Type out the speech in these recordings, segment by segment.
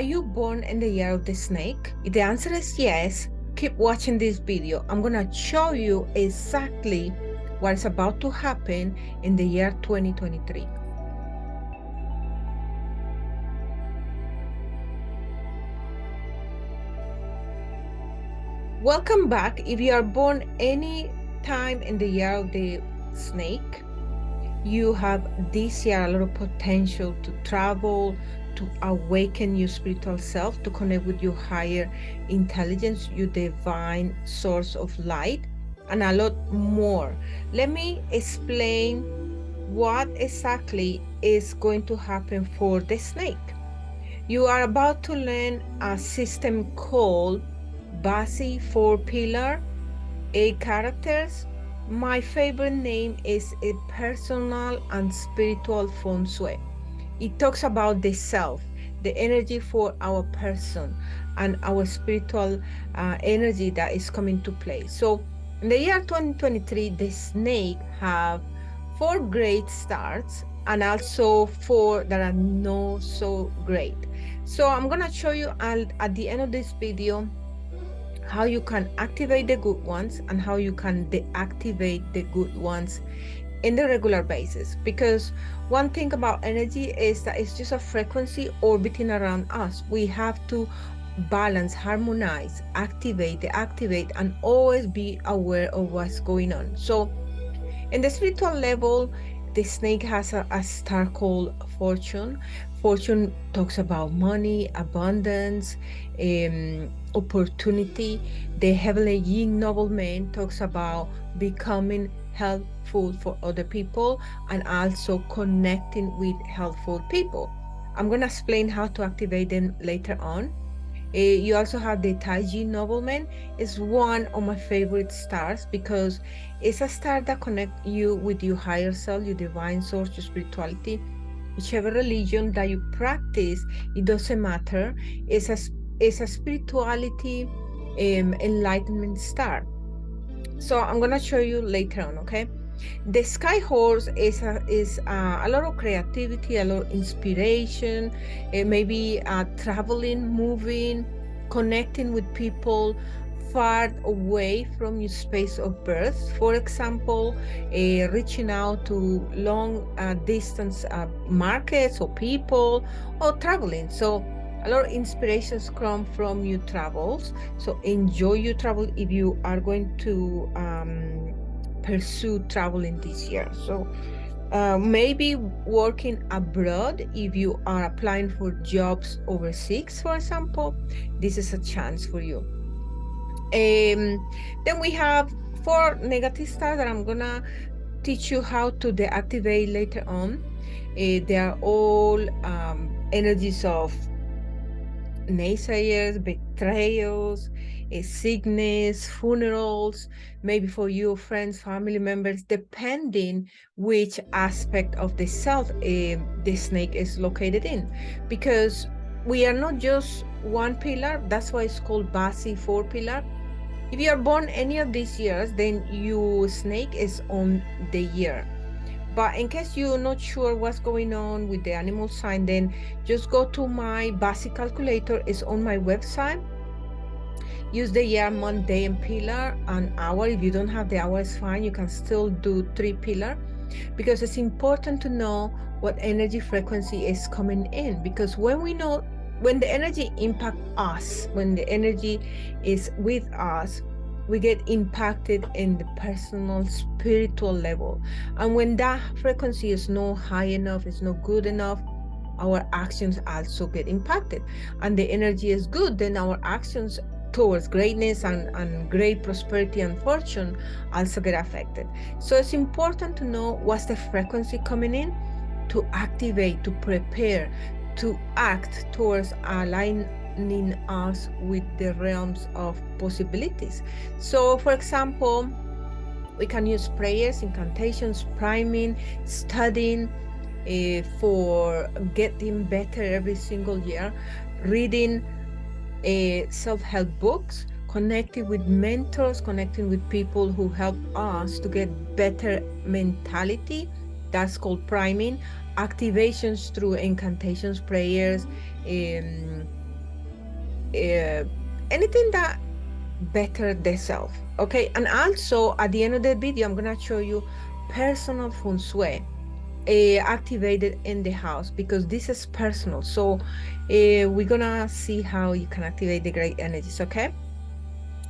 Are you born in the year of the snake? If the answer is yes, keep watching this video. I'm going to show you exactly what is about to happen in the year 2023. Welcome back. If you are born any time in the year of the snake, you have this year a lot of potential to travel, to awaken your spiritual self, to connect with your higher intelligence, your divine source of light, and a lot more. Let me explain what exactly is going to happen for the snake. You are about to learn a system called Bazi 4-pillar, 8 characters. My favorite name is a personal and spiritual Feng Shui. It talks about the self, the energy for our person, and our spiritual energy that is coming to play. So in the year 2023, the snake have 4 great starts and also 4 that are not so great. So I'm gonna show you at the end of this video how you can activate the good ones and how you can deactivate the good ones in the regular basis. Because one thing about energy is that it's just a frequency orbiting around us. We have to balance, harmonize, activate, deactivate, and always be aware of what's going on. So in the spiritual level, the snake has a star called Fortune. Fortune talks about money, abundance, opportunity. The heavenly yin nobleman talks about becoming helpful for other people and also connecting with helpful people. I'm going to explain how to activate them later on. You also have the Taiji nobleman. It's one of my favorite stars because it's a star that connects you with your higher self, your divine source, your spirituality. Whichever religion that you practice, it doesn't matter. It's a spirituality enlightenment star. So I'm gonna show you later on, okay? The sky horse is a lot of creativity, a lot of inspiration, maybe traveling, moving, connecting with people far away from your space of birth. For example, reaching out to long distance markets or people, or traveling. So a lot of inspirations come from your travels. So enjoy your travel if you are going to pursue traveling this year. So maybe working abroad, if you are applying for jobs overseas, for example, this is a chance for you. Then we have 4 negative stars that I'm gonna teach you how to deactivate later on. They are all energies of naysayers, betrayals, sickness, funerals, maybe for you, friends, family members, depending which aspect of the self the snake is located in. Because we are not just one pillar, that's why it's called Bazi 4-pillar. If you are born any of these years, then your snake is on the year. But in case you're not sure what's going on with the animal sign, then just go to my basic calculator. It's on my website. Use the year, month, day, and pillar, an hour. If you don't have the hour, it's fine. You can still do 3 pillar, because it's important to know what energy frequency is coming in. Because when the energy impact us, when the energy is with us, we get impacted in the personal spiritual level. And when that frequency is not high enough, it's not good enough, our actions also get impacted. And the energy is good, then our actions towards greatness and great prosperity and fortune also get affected. So it's important to know what's the frequency coming in, to activate, to prepare, to act towards aligning us with the realms of possibilities. So for example, we can use prayers, incantations, priming, studying for getting better every single year, reading self-help books, connecting with mentors, connecting with people who help us to get better mentality. That's called priming. Activations through incantations, prayers, anything that better the self. Okay, and also at the end of the video, I'm gonna show you personal feng shui activated in the house, because this is personal. So we're gonna see how you can activate the great energies. Okay,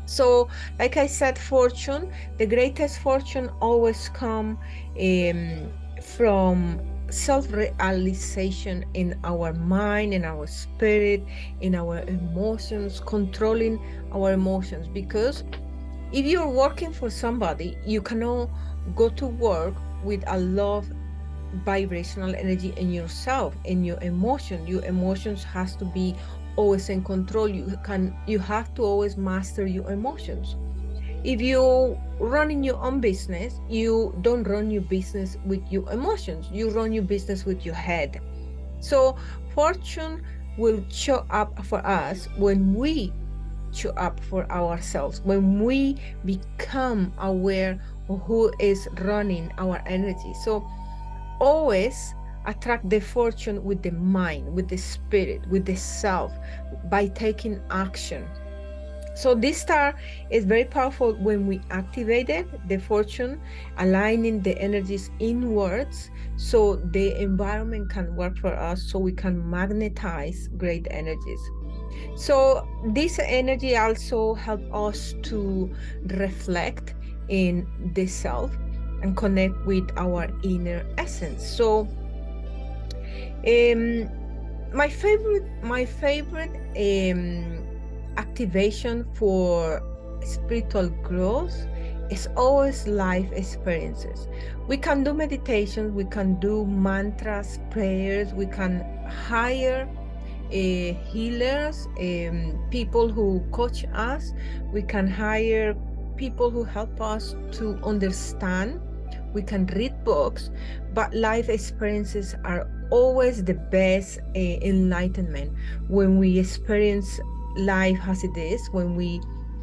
so like I said, fortune, the greatest fortune always come from self-realization in our mind, in our spirit, in our emotions, controlling our emotions. Because if you're working for somebody, you cannot go to work with a low vibrational energy in yourself, in your emotion. Your emotions has to be always in control. You have to always master your emotions. If you running your own business, you don't run your business with your emotions, you run your business with your head. So fortune will show up for us when we show up for ourselves, when we become aware of who is running our energy. So always attract the fortune with the mind, with the spirit, with the self, by taking action. So this star is very powerful when we activated the fortune, aligning the energies inwards so the environment can work for us, so we can magnetize great energies. So this energy also help us to reflect in the self and connect with our inner essence. So um, my favorite activation for spiritual growth is always life experiences. We can do meditations, we can do mantras, prayers, we can hire healers, people who coach us, we can hire people who help us to understand, we can read books, but life experiences are always the best enlightenment. When we experience life as it is, when we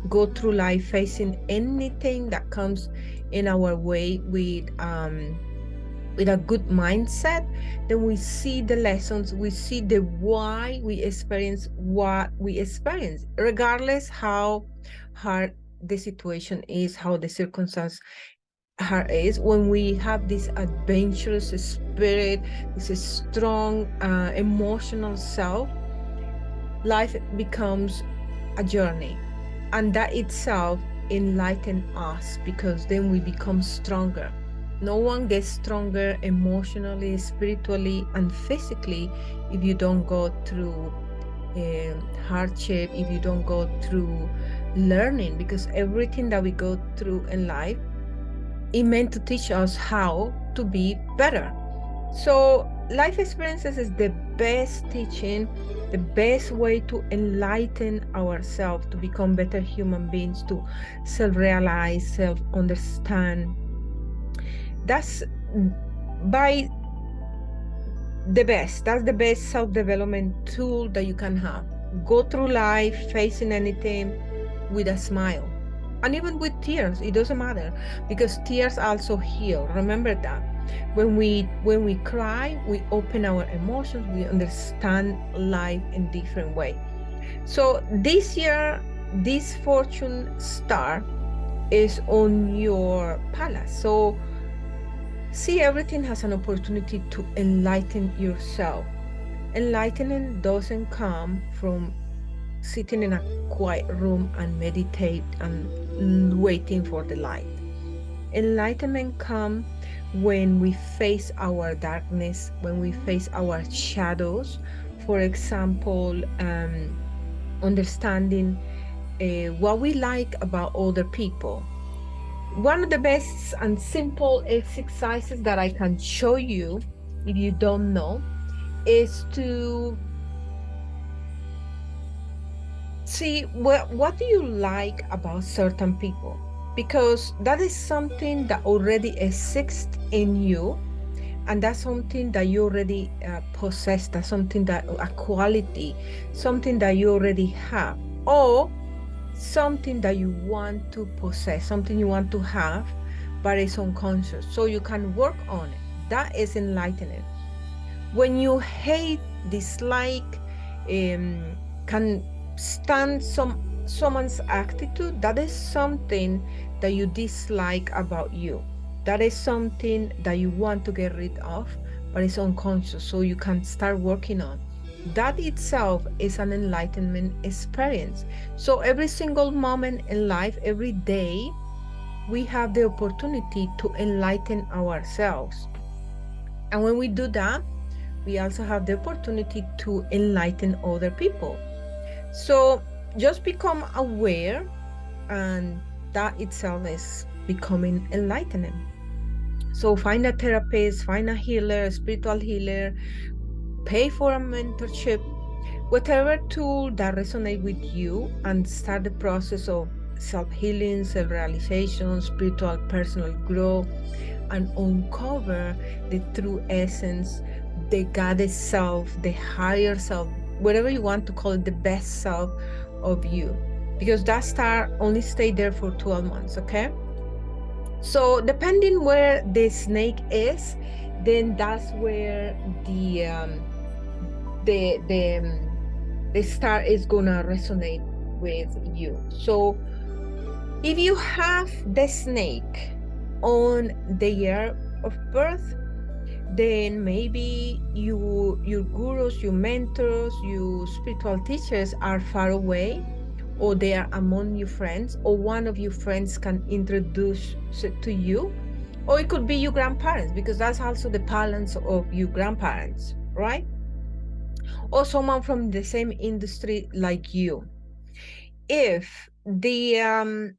go through life facing anything that comes in our way with a good mindset, then we see the lessons, we see the why we experience what we experience, regardless how hard the situation is, how the circumstance is. When we have this adventurous spirit, this strong emotional self, life becomes a journey, and that itself enlightens us, because then we become stronger. No one gets stronger emotionally, spiritually, and physically if you don't go through hardship, if you don't go through learning, because everything that we go through in life is meant to teach us how to be better. So life experiences is the best teaching, the best way to enlighten ourselves, to become better human beings, to self-realize, self-understand. That's by that's the best self-development tool that you can have. Go through life facing anything with a smile, and even with tears, it doesn't matter, because tears also heal. Remember that when we cry, we open our emotions, we understand life in different way. So this year, this fortune star is on your palace. So see everything as an opportunity to enlighten yourself. Enlightening doesn't come from sitting in a quiet room and meditate and waiting for the light. Enlightenment comes when we face our darkness, when we face our shadows. For example, understanding what we like about other people. One of the best and simple exercises that I can show you, if you don't know, is to see what do you like about certain people, because that is something that already exists in you, and that's something that you already possess, that's something that a quality, something that you already have, or something that you want to possess, something you want to have, but it's unconscious, so you can work on it. That is enlightening. When you hate, dislike, can stand someone's attitude, that is something that you dislike about you. That is something that you want to get rid of, but it's unconscious, so you can start working on. That itself is an enlightenment experience. So every single moment in life, every day, we have the opportunity to enlighten ourselves. And when we do that, we also have the opportunity to enlighten other people. So just become aware, and that itself is becoming enlightening. So find a therapist, find a healer, a spiritual healer, pay for a mentorship, whatever tool that resonates with you, and start the process of self-healing, self-realization, spiritual personal growth, and uncover the true essence, the goddess self, the higher self, whatever you want to call it, the best self of you. Because that star only stay there for 12 months, okay? So depending where the snake is, then that's where the the um, the star is gonna resonate with you. So if you have the snake on the year of birth, then maybe your gurus, your mentors, your spiritual teachers are far away, or they are among your friends, or one of your friends can introduce it to you, or it could be your grandparents, because that's also the balance of your grandparents, right? Or someone from the same industry like you. If the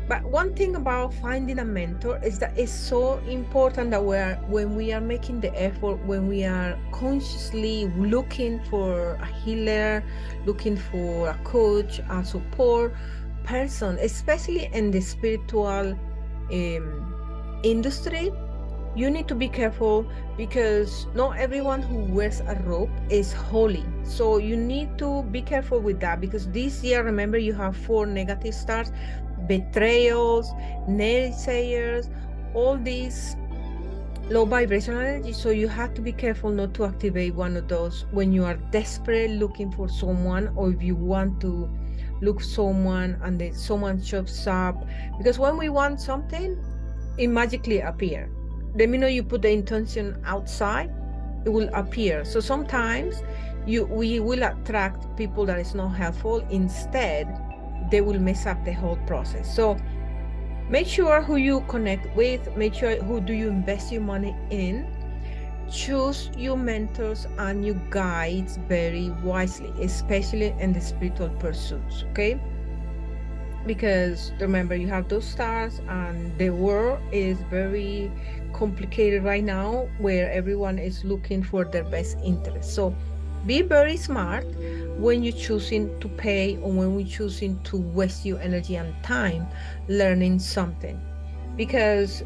But one thing about finding a mentor is that it's so important that when we are making the effort, when we are consciously looking for a healer, looking for a coach, a support person, especially in the spiritual industry, you need to be careful, because not everyone who wears a robe is holy. So you need to be careful with that, because this year, remember, you have 4 negative stars: betrayals, naysayers, all these low vibrational energy. So you have to be careful not to activate one of those when you are desperate looking for someone, or if you want to look someone and then someone shows up. Because when we want something, it magically appear. The minute you put the intention outside, it will appear. So sometimes we will attract people that is not helpful. Instead, they will mess up the whole process. So make sure who you connect with, make sure who do you invest your money in. Choose your mentors and your guides very wisely, especially in the spiritual pursuits, okay? Because remember, you have those stars, and the world is very complicated right now, where everyone is looking for their best interest. So be very smart when you're choosing to pay, or when we're choosing to waste your energy and time learning something. Because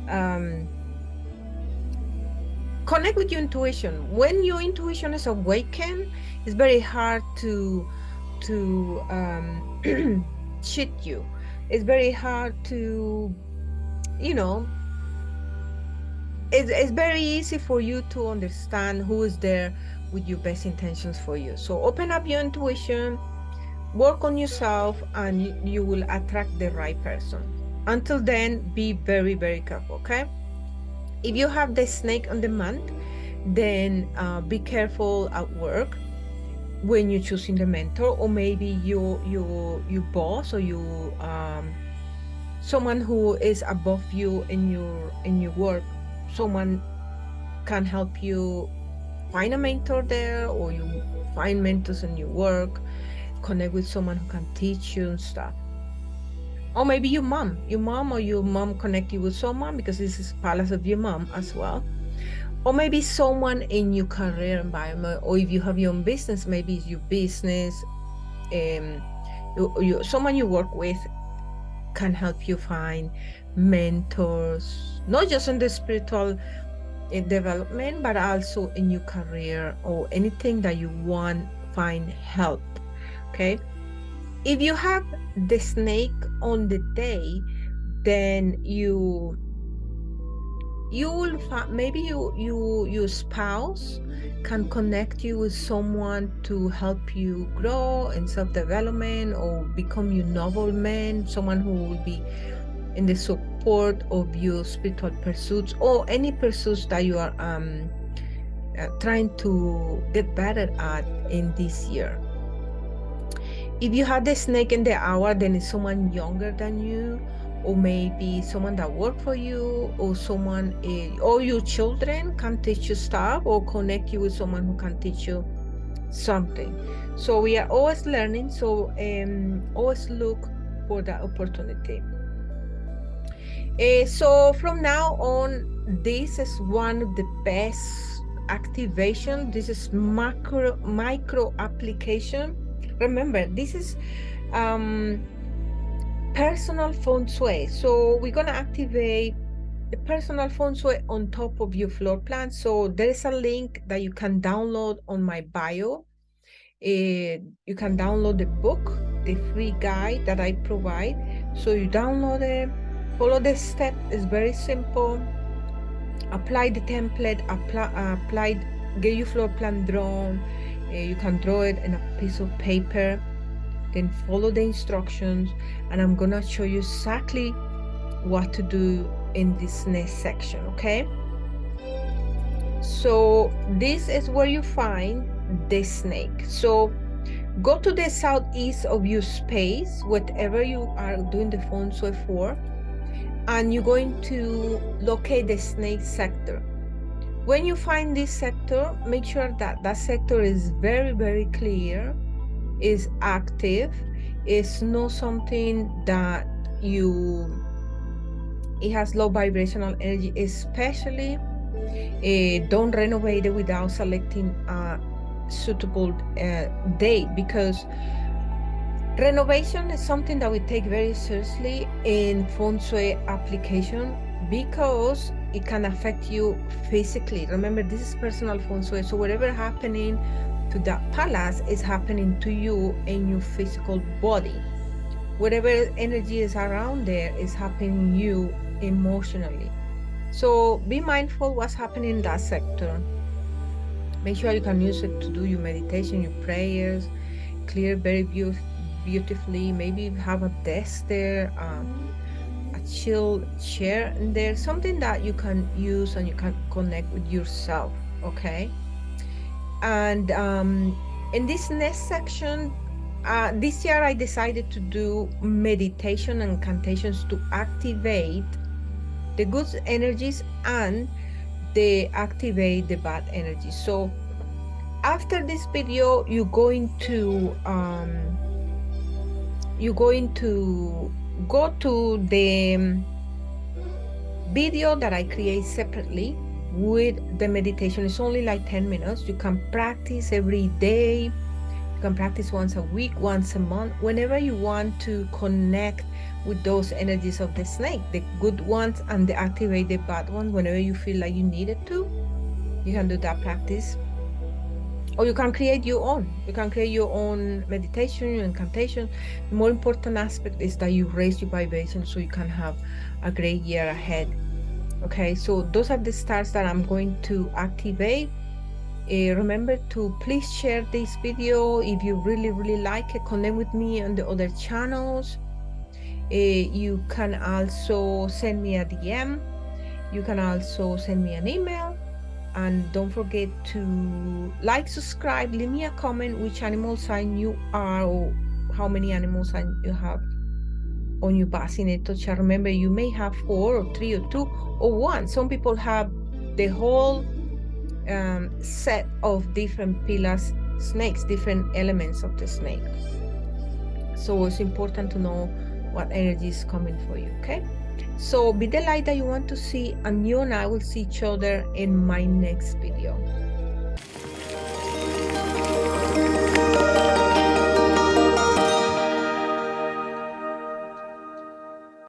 connect with your intuition. When your intuition is awakened, it's very hard to cheat you. It's very hard to, you know, it's very easy for you to understand who is there with your best intentions for you. So open up your intuition, work on yourself, and you will attract the right person. Until then, be very, very careful, okay? If you have the snake on the month, then be careful at work when you're choosing the mentor, or maybe your boss, or you someone who is above you in your work. Someone can help you find a mentor there, or you find mentors in your work, connect with someone who can teach you and stuff. Or maybe your mom connect you with someone, because this is palace of your mom as well. Or maybe someone in your career environment, or if you have your own business, maybe it's your business, someone you work with can help you find mentors, not just in the spiritual development, but also in your career, or anything that you want, find help, okay? If you have the snake on the day, then you will find, maybe your spouse can connect you with someone to help you grow in self-development or become your noble man, someone who will be in the support of your spiritual pursuits or any pursuits that you are trying to get better at in this year. If you had the snake in the hour, then it's someone younger than you, or maybe someone that worked for you, or someone, or your children can teach you stuff or connect you with someone who can teach you something. So we are always learning. So always look for that opportunity. So from now on, this is one of the best activation. This is micro application. Remember, this is personal Feng Shui. So we're gonna activate the personal Feng Shui on top of your floor plan. So there is a link that you can download on my bio. You can download the book, the free guide that I provide. So you download it, follow the step. It's very simple. Apply the template, get your floor plan drawn. You can draw it in a piece of paper, then follow the instructions, and I'm gonna show you exactly what to do in this next section, okay? So this is where you find the snake. So go to the southeast of your space, whatever you are doing the Feng Shui for, and you're going to locate the snake sector. When you find this sector, make sure that that sector is very, very clear, is active, is not something that it has low vibrational energy, especially don't renovate it without selecting a suitable date, because renovation is something that we take very seriously in Feng Shui application, because it can affect you physically. Remember, this is personal Feng Shui, so whatever happening to that palace is happening to you in your physical body. Whatever energy is around there is happening to you emotionally. So be mindful what's happening in that sector. Make sure you can use it to do your meditation, your prayers, clear very beautifully. Maybe you have a desk there, a chill chair in there, something that you can use and you can connect with yourself, okay? And in this next section, this year I decided to do meditation and incantations to activate the good energies and they activate the bad energy. So after this video, you're going to go to the video that I create separately with the meditation. It's only like 10 minutes. You can practice every day. You can practice once a week, once a month, whenever you want to connect with those energies of the snake, the good ones and the activate the bad ones. Whenever you feel like you need it to, you can do that practice. Or you can create your own. You can create your own meditation, your incantation. The more important aspect is that you raise your vibration so you can have a great year ahead. Okay, so those are the stars that I'm going to activate. Remember to please share this video if you really like it. Connect with me on the other channels. You can also send me a DM. You can also send me an email. And don't forget to like, subscribe, leave me a comment which animal sign you are or how many animal sign you have on your Bazi natal chart. Remember, you may have 4 or 3 or 2 or 1. Some people have the whole set of different pillars, snakes, different elements of the snake. So it's important to know what energy is coming for you, okay? So be the light that you want to see, and you and I will see each other in my next video.